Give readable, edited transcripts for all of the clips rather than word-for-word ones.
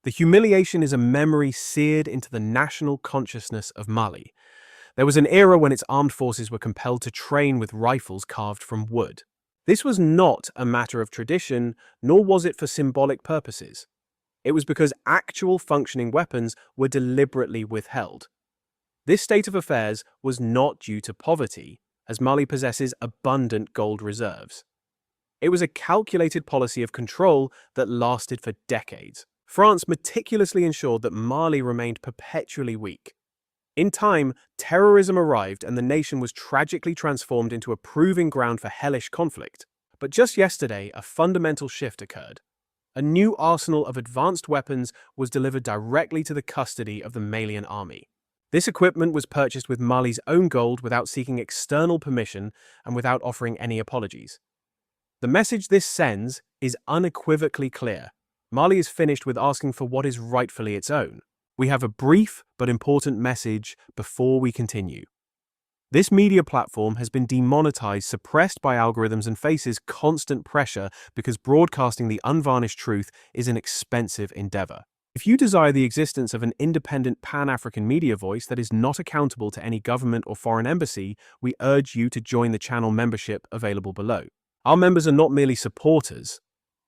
The humiliation is a memory seared into the national consciousness of Mali. There was an era when its armed forces were compelled to train with rifles carved from wood. This was not a matter of tradition, nor was it for symbolic purposes. It was because actual functioning weapons were deliberately withheld. This state of affairs was not due to poverty, as Mali possesses abundant gold reserves. It was a calculated policy of control that lasted for decades. France meticulously ensured that Mali remained perpetually weak. In time, terrorism arrived and the nation was tragically transformed into a proving ground for hellish conflict. But just yesterday, a fundamental shift occurred. A new arsenal of advanced weapons was delivered directly to the custody of the Malian army. This equipment was purchased with Mali's own gold without seeking external permission and without offering any apologies. The message this sends is unequivocally clear. Mali is finished with asking for what is rightfully its own. We have a brief but important message before we continue. This media platform has been demonetized, suppressed by algorithms, and faces constant pressure because broadcasting the unvarnished truth is an expensive endeavor. If you desire the existence of an independent pan-African media voice that is not accountable to any government or foreign embassy, we urge you to join the channel membership available below. Our members are not merely supporters.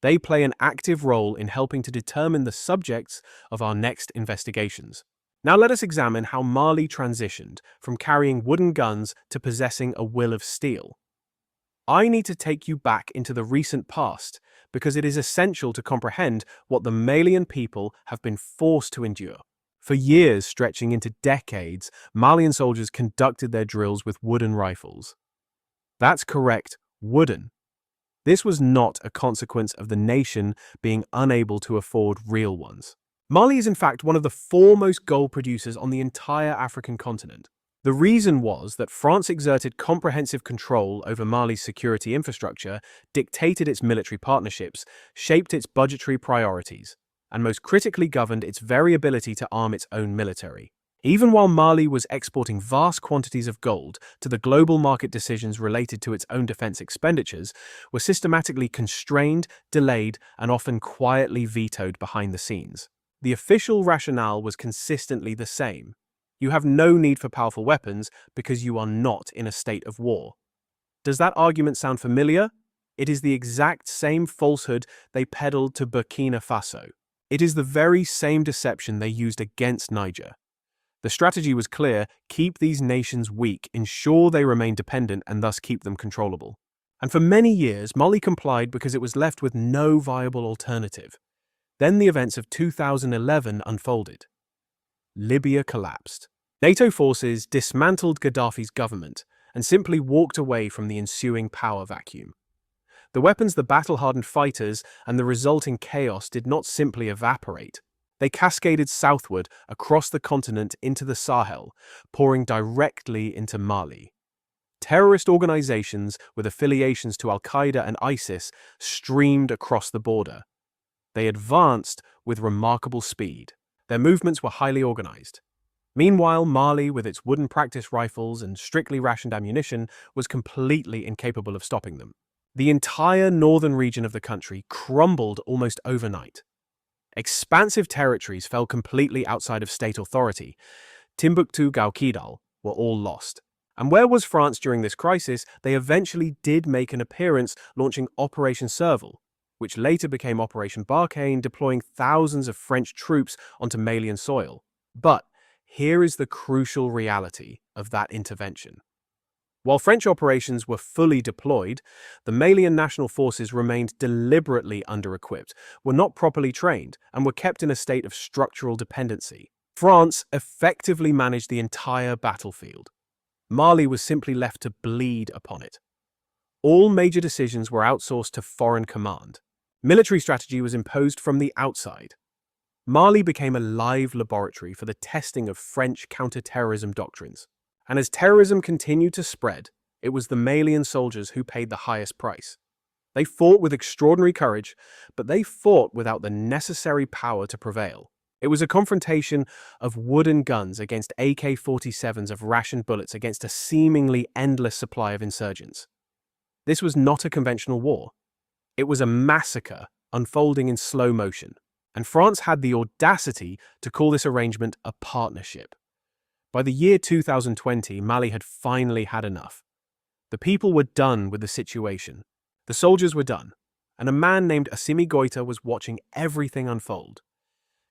They play an active role in helping to determine the subjects of our next investigations. Now let us examine how Mali transitioned from carrying wooden guns to possessing a will of steel. I need to take you back into the recent past because it is essential to comprehend what the Malian people have been forced to endure. For years, stretching into decades, Malian soldiers conducted their drills with wooden rifles. That's correct, wooden. This was not a consequence of the nation being unable to afford real ones. Mali is in fact one of the foremost gold producers on the entire African continent. The reason was that France exerted comprehensive control over Mali's security infrastructure, dictated its military partnerships, shaped its budgetary priorities, and most critically governed its very ability to arm its own military. Even while Mali was exporting vast quantities of gold to the global market, decisions related to its own defense expenditures were systematically constrained, delayed, and often quietly vetoed behind the scenes. The official rationale was consistently the same. You have no need for powerful weapons because you are not in a state of war. Does that argument sound familiar? It is the exact same falsehood they peddled to Burkina Faso. It is the very same deception they used against Niger. The strategy was clear: keep these nations weak, ensure they remain dependent, and thus keep them controllable. And for many years, Mali complied because it was left with no viable alternative. Then the events of 2011 unfolded. Libya collapsed. NATO forces dismantled Gaddafi's government and simply walked away from the ensuing power vacuum. The weapons, the battle-hardened fighters, and the resulting chaos did not simply evaporate. They cascaded southward across the continent into the Sahel, pouring directly into Mali. Terrorist organizations with affiliations to Al-Qaeda and ISIS streamed across the border. They advanced with remarkable speed. Their movements were highly organized. Meanwhile, Mali, with its wooden practice rifles and strictly rationed ammunition, was completely incapable of stopping them. The entire northern region of the country crumbled almost overnight. Expansive territories fell completely outside of state authority. Timbuktu, Kidal were all lost. And where was France during this crisis? They eventually did make an appearance, launching Operation Serval, which later became Operation Barkhane, deploying thousands of French troops onto Malian soil. But here is the crucial reality of that intervention. While French operations were fully deployed, the Malian national forces remained deliberately under-equipped, were not properly trained, and were kept in a state of structural dependency. France effectively managed the entire battlefield. Mali was simply left to bleed upon it. All major decisions were outsourced to foreign command. Military strategy was imposed from the outside. Mali became a live laboratory for the testing of French counter-terrorism doctrines. And as terrorism continued to spread, it was the Malian soldiers who paid the highest price. They fought with extraordinary courage, but they fought without the necessary power to prevail. It was a confrontation of wooden guns against AK-47s of rationed bullets against a seemingly endless supply of insurgents. This was not a conventional war. It was a massacre unfolding in slow motion. and France had the audacity to call this arrangement a partnership. By the year 2020, Mali had finally had enough. The people were done with the situation. The soldiers were done, and a man named Assimi Goïta was watching everything unfold.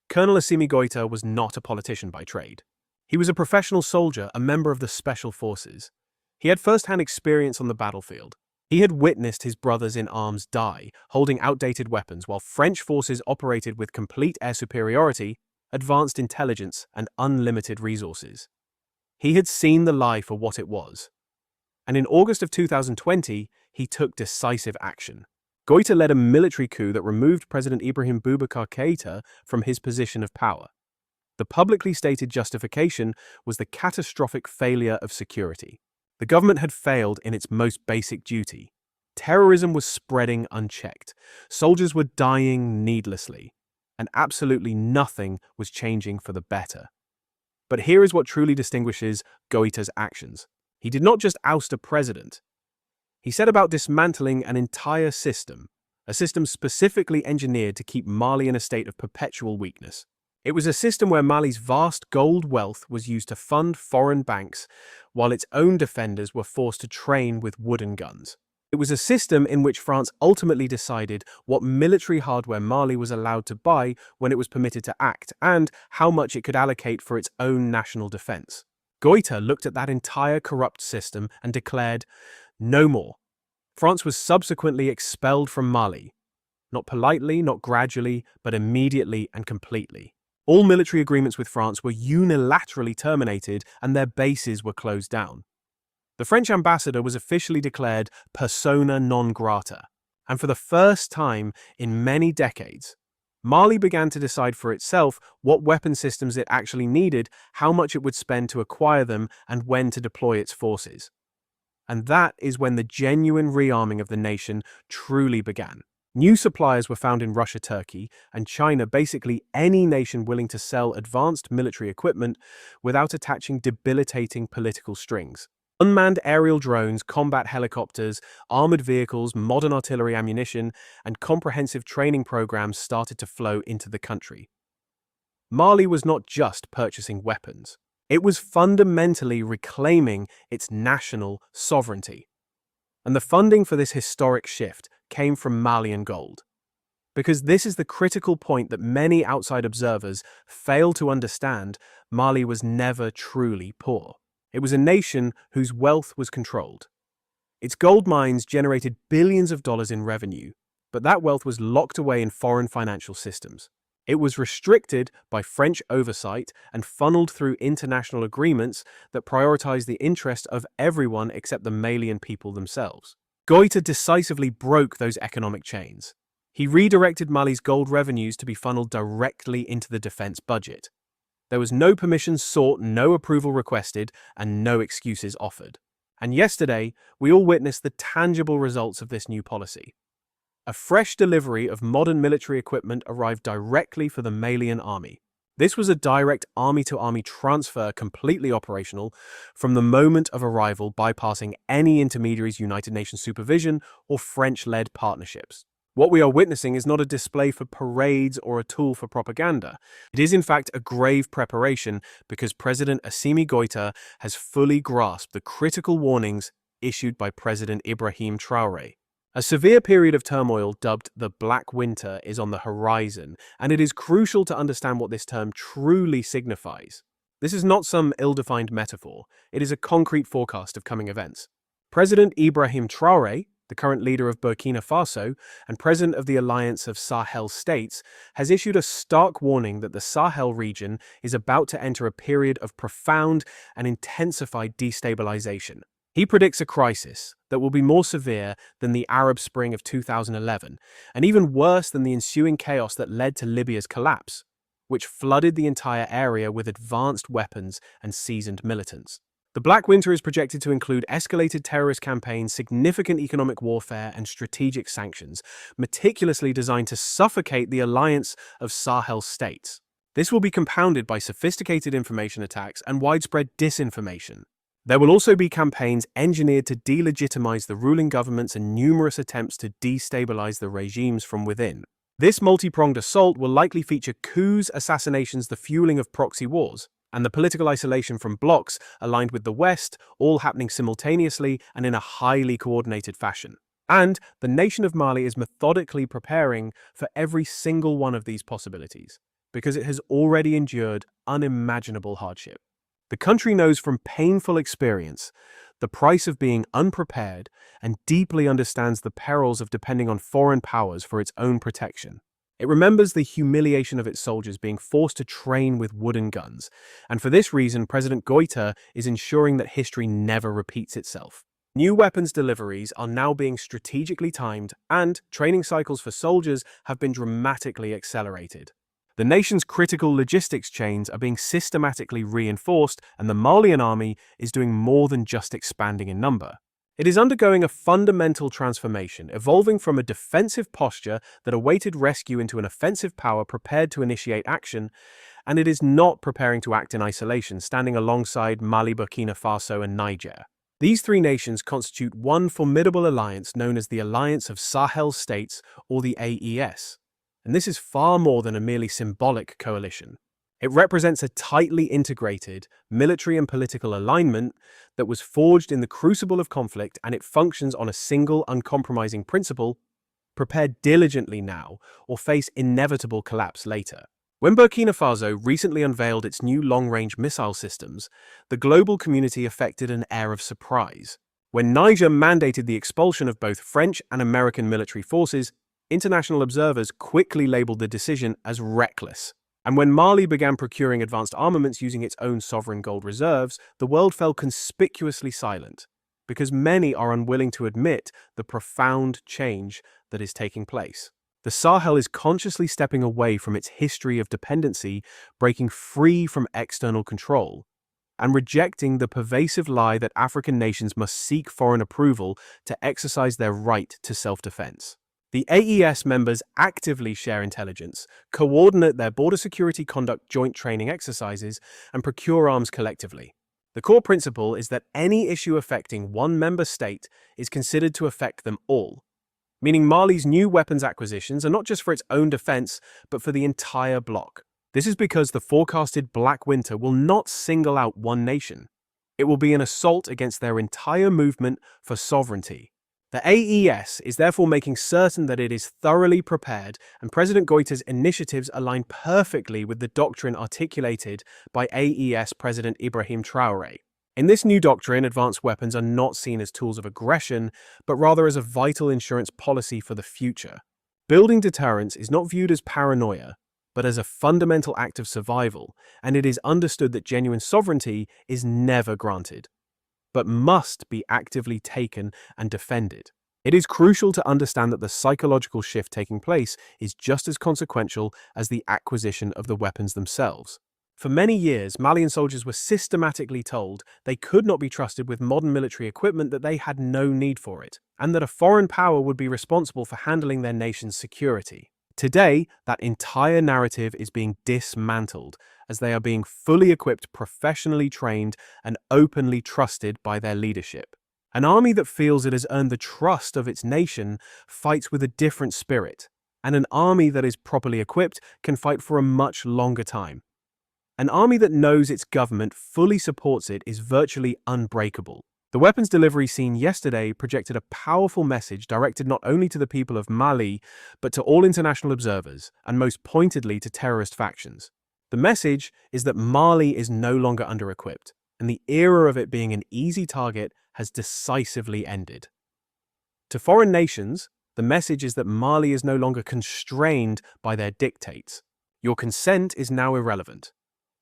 Colonel Assimi Goïta was not a politician by trade. He was a professional soldier, a member of the Special Forces. He had first-hand experience on the battlefield. He had witnessed his brothers in arms die, holding outdated weapons, while French forces operated with complete air superiority, advanced intelligence, and unlimited resources. He had seen the lie for what it was. And in August of 2020, he took decisive action. Goïta led a military coup that removed President Ibrahim Keïta from his position of power. The publicly stated justification was the catastrophic failure of security. The government had failed in its most basic duty. Terrorism was spreading unchecked. Soldiers were dying needlessly. And absolutely nothing was changing for the better. But here is what truly distinguishes Goïta's actions. He did not just oust a president. He set about dismantling an entire system, a system specifically engineered to keep Mali in a state of perpetual weakness. It was a system where Mali's vast gold wealth was used to fund foreign banks, while its own defenders were forced to train with wooden guns. It was a system in which France ultimately decided what military hardware Mali was allowed to buy when it was permitted to act, and how much it could allocate for its own national defense. Goïta looked at that entire corrupt system and declared, "No more." France was subsequently expelled from Mali. Not politely, not gradually, but immediately and completely. All military agreements with France were unilaterally terminated and their bases were closed down. The French ambassador was officially declared persona non grata, and for the first time in many decades, Mali began to decide for itself what weapon systems it actually needed, how much it would spend to acquire them, and when to deploy its forces. And that is when the genuine rearming of the nation truly began. New suppliers were found in Russia, Turkey, and China, basically any nation willing to sell advanced military equipment without attaching debilitating political strings. Unmanned aerial drones, combat helicopters, armored vehicles, modern artillery ammunition, and comprehensive training programs started to flow into the country. Mali was not just purchasing weapons. It was fundamentally reclaiming its national sovereignty. And the funding for this historic shift came from Malian gold. Because this is the critical point that many outside observers fail to understand, Mali was never truly poor. It was a nation whose wealth was controlled. Its gold mines generated billions of dollars in revenue, but that wealth was locked away in foreign financial systems. It was restricted by French oversight and funneled through international agreements that prioritized the interest of everyone except the Malian people themselves. Goïta decisively broke those economic chains. He redirected Mali's gold revenues to be funneled directly into the defense budget. There was no permission sought, no approval requested, and no excuses offered. And yesterday, we all witnessed the tangible results of this new policy. A fresh delivery of modern military equipment arrived directly for the Malian army. This was a direct army-to-army transfer, completely operational, from the moment of arrival, bypassing any intermediaries, United Nations supervision, or French-led partnerships. What we are witnessing is not a display for parades or a tool for propaganda. It is in fact a grave preparation because President Assimi Goïta has fully grasped the critical warnings issued by President Ibrahim Traoré. A severe period of turmoil dubbed the Black Winter is on the horizon, and it is crucial to understand what this term truly signifies. This is not some ill-defined metaphor, it is a concrete forecast of coming events. President Ibrahim Traoré, the current leader of Burkina Faso and president of the Alliance of Sahel States, has issued a stark warning that the Sahel region is about to enter a period of profound and intensified destabilization. He predicts a crisis that will be more severe than the Arab Spring of 2011, and even worse than the ensuing chaos that led to Libya's collapse, which flooded the entire area with advanced weapons and seasoned militants. The Black Winter is projected to include escalated terrorist campaigns, significant economic warfare, and strategic sanctions, meticulously designed to suffocate the alliance of Sahel States. This will be compounded by sophisticated information attacks and widespread disinformation. There will also be campaigns engineered to delegitimize the ruling governments and numerous attempts to destabilize the regimes from within. This multi-pronged assault will likely feature coups, assassinations, the fueling of proxy wars, and the political isolation from blocs aligned with the West, all happening simultaneously and in a highly coordinated fashion. And the nation of Mali is methodically preparing for every single one of these possibilities, because it has already endured unimaginable hardship. The country knows from painful experience the price of being unprepared and deeply understands the perils of depending on foreign powers for its own protection. It remembers the humiliation of its soldiers being forced to train with wooden guns, and for this reason, President Goita is ensuring that history never repeats itself. New weapons deliveries are now being strategically timed, and training cycles for soldiers have been dramatically accelerated. The nation's critical logistics chains are being systematically reinforced, and the Malian army is doing more than just expanding in number. It is undergoing a fundamental transformation, evolving from a defensive posture that awaited rescue into an offensive power prepared to initiate action, and it is not preparing to act in isolation, standing alongside Mali, Burkina Faso, and Niger. These three nations constitute one formidable alliance known as the Alliance of Sahel States, or the AES. And this is far more than a merely symbolic coalition. It represents a tightly integrated military and political alignment that was forged in the crucible of conflict, and it functions on a single uncompromising principle: prepare diligently now or face inevitable collapse later. When Burkina Faso recently unveiled its new long-range missile systems, the global community affected an air of surprise. When Niger mandated the expulsion of both French and American military forces, international observers quickly labeled the decision as reckless. And when Mali began procuring advanced armaments using its own sovereign gold reserves, the world fell conspicuously silent, because many are unwilling to admit the profound change that is taking place. The Sahel is consciously stepping away from its history of dependency, breaking free from external control, and rejecting the pervasive lie that African nations must seek foreign approval to exercise their right to self-defense. The AES members actively share intelligence, coordinate their border security, conduct joint training exercises, and procure arms collectively. The core principle is that any issue affecting one member state is considered to affect them all, meaning Mali's new weapons acquisitions are not just for its own defense, but for the entire bloc. This is because the forecasted Black Winter will not single out one nation. It will be an assault against their entire movement for sovereignty. The AES is therefore making certain that it is thoroughly prepared, and President Goita's initiatives align perfectly with the doctrine articulated by AES President Ibrahim Traoré. In this new doctrine, advanced weapons are not seen as tools of aggression, but rather as a vital insurance policy for the future. Building deterrence is not viewed as paranoia, but as a fundamental act of survival, and it is understood that genuine sovereignty is never granted, but must be actively taken and defended. It is crucial to understand that the psychological shift taking place is just as consequential as the acquisition of the weapons themselves. For many years, Malian soldiers were systematically told they could not be trusted with modern military equipment, that they had no need for it, and that a foreign power would be responsible for handling their nation's security. Today, that entire narrative is being dismantled, as they are being fully equipped, professionally trained, and openly trusted by their leadership. An army that feels it has earned the trust of its nation fights with a different spirit, and an army that is properly equipped can fight for a much longer time. An army that knows its government fully supports it is virtually unbreakable. The weapons delivery seen yesterday projected a powerful message directed not only to the people of Mali, but to all international observers, and most pointedly to terrorist factions. The message is that Mali is no longer under-equipped, and the era of it being an easy target has decisively ended. To foreign nations, the message is that Mali is no longer constrained by their dictates. Your consent is now irrelevant.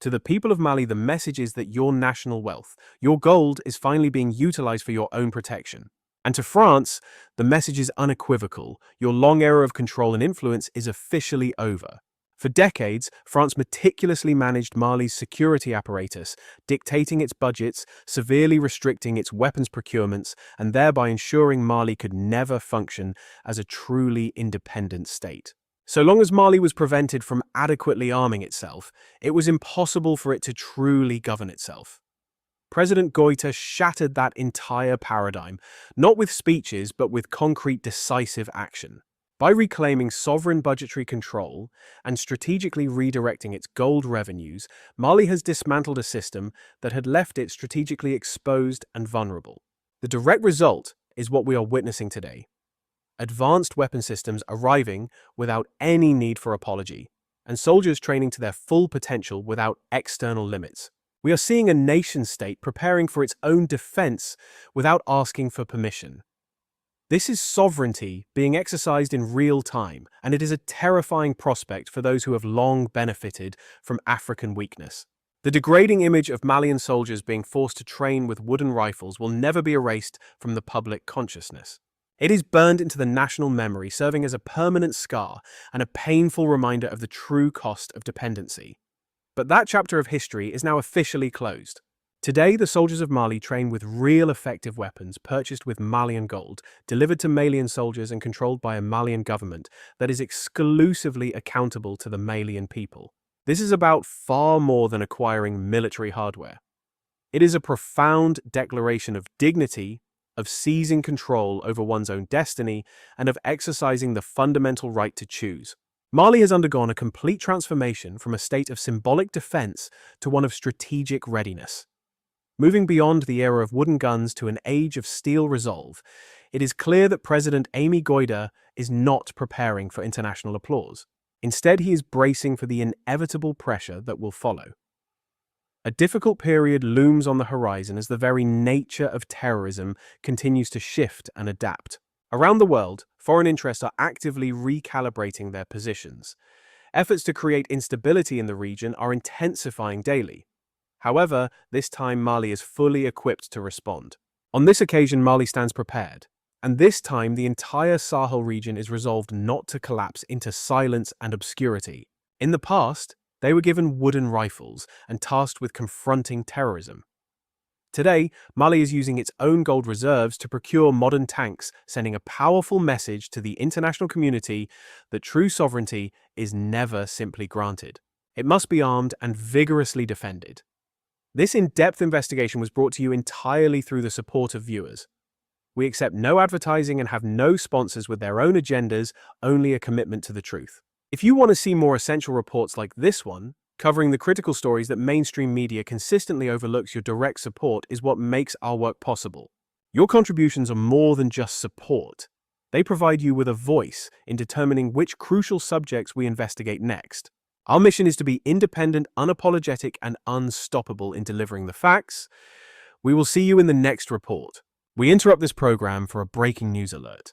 To the people of Mali, the message is that your national wealth, your gold, is finally being utilized for your own protection. And to France, the message is unequivocal. Your long era of control and influence is officially over. For decades, France meticulously managed Mali's security apparatus, dictating its budgets, severely restricting its weapons procurements, and thereby ensuring Mali could never function as a truly independent state. So long as Mali was prevented from adequately arming itself, it was impossible for it to truly govern itself. President Goita shattered that entire paradigm, not with speeches, but with concrete, decisive action. By reclaiming sovereign budgetary control and strategically redirecting its gold revenues, Mali has dismantled a system that had left it strategically exposed and vulnerable. The direct result is what we are witnessing today: advanced weapon systems arriving without any need for apology, and soldiers training to their full potential without external limits. We are seeing a nation-state preparing for its own defense without asking for permission. This is sovereignty being exercised in real time, and it is a terrifying prospect for those who have long benefited from African weakness. The degrading image of Malian soldiers being forced to train with wooden rifles will never be erased from the public consciousness. It is burned into the national memory, serving as a permanent scar and a painful reminder of the true cost of dependency. But that chapter of history is now officially closed. Today, the soldiers of Mali train with real effective weapons purchased with Malian gold, delivered to Malian soldiers and controlled by a Malian government that is exclusively accountable to the Malian people. This is about far more than acquiring military hardware. It is a profound declaration of dignity, of seizing control over one's own destiny, and of exercising the fundamental right to choose. Mali has undergone a complete transformation from a state of symbolic defense to one of strategic readiness. Moving beyond the era of wooden guns to an age of steel resolve, it is clear that President Goïta is not preparing for international applause. Instead, he is bracing for the inevitable pressure that will follow. A difficult period looms on the horizon as the very nature of terrorism continues to shift and adapt. Around the world, foreign interests are actively recalibrating their positions. Efforts to create instability in the region are intensifying daily. However, this time Mali is fully equipped to respond. On this occasion, Mali stands prepared, and this time the entire Sahel region is resolved not to collapse into silence and obscurity. In the past, they were given wooden rifles and tasked with confronting terrorism. Today, Mali is using its own gold reserves to procure modern tanks, sending a powerful message to the international community that true sovereignty is never simply granted. It must be armed and vigorously defended. This in-depth investigation was brought to you entirely through the support of viewers. We accept no advertising and have no sponsors with their own agendas, only a commitment to the truth. If you want to see more essential reports like this one, covering the critical stories that mainstream media consistently overlooks, your direct support is what makes our work possible. Your contributions are more than just support. They provide you with a voice in determining which crucial subjects we investigate next. Our mission is to be independent, unapologetic, and unstoppable in delivering the facts. We will see you in the next report. We interrupt this program for a breaking news alert.